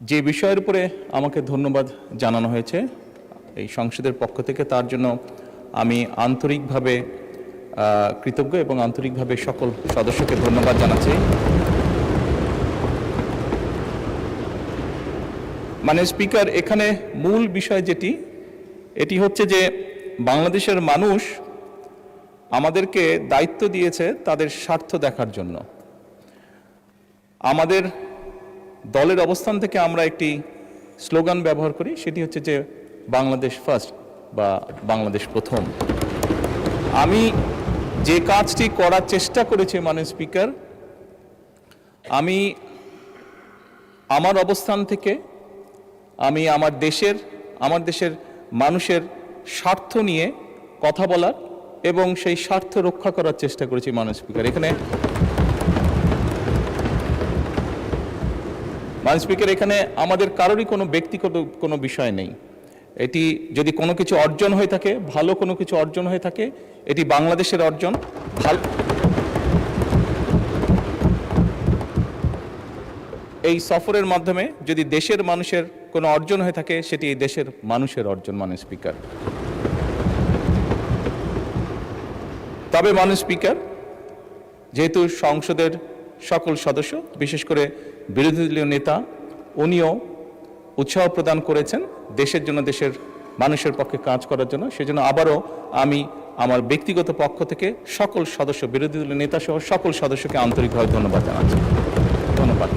যে বিষয়ের উপরে আমাকে ধন্যবাদ জানানো হয়েছে এই সংসদের পক্ষ থেকে, তার জন্য আমি আন্তরিকভাবে কৃতজ্ঞ এবং আন্তরিকভাবে সকল সদস্যকে ধন্যবাদ জানাচ্ছি। মানে স্পিকার, এখানে মূল বিষয় এটি হচ্ছে যে বাংলাদেশের মানুষ আমাদেরকে দায়িত্ব দিয়েছে তাদের স্বার্থ দেখার জন্য। আমাদের দলের অবস্থান থেকে আমরা একটি স্লোগান ব্যবহার করি, সেটি হচ্ছে যে বাংলাদেশ ফার্স্ট বা বাংলাদেশ প্রথম। আমি যে কাজটি করার চেষ্টা করেছি মাননীয় স্পিকার, আমি আমার অবস্থান থেকে আমি আমার দেশের মানুষের স্বার্থ নিয়ে কথা বলার এবং সেই স্বার্থ রক্ষা করার চেষ্টা করেছি মাননীয় স্পিকার। মাননীয় স্পিকার, এখানে আমাদের কারোরই কোনো ব্যক্তিগত কোনো বিষয় নেই। এটি যদি কোনো কিছু অর্জন হয়ে থাকে, ভালো কোনো কিছু অর্জন হয়ে থাকে, এটি বাংলাদেশের অর্জন। এই সফরের মাধ্যমে যদি দেশের মানুষের কোনো অর্জন হয়ে থাকে, সেটি এই দেশের মানুষের অর্জন মাননীয় স্পিকার। তবে মাননীয় স্পিকার, যেহেতু সংসদের সকল সদস্য, বিশেষ করে বিরোধী দলীয় নেতা, উনিও উৎসাহ প্রদান করেছেন দেশের জন্য, দেশের মানুষের পক্ষে কাজ করার জন্য, সেজন্য আবারও আমি আমার ব্যক্তিগত পক্ষ থেকে সকল সদস্য, বিরোধী দলীয় নেতা সহ সকল সদস্যকে আন্তরিকভাবে ধন্যবাদ জানাচ্ছি। ধন্যবাদ।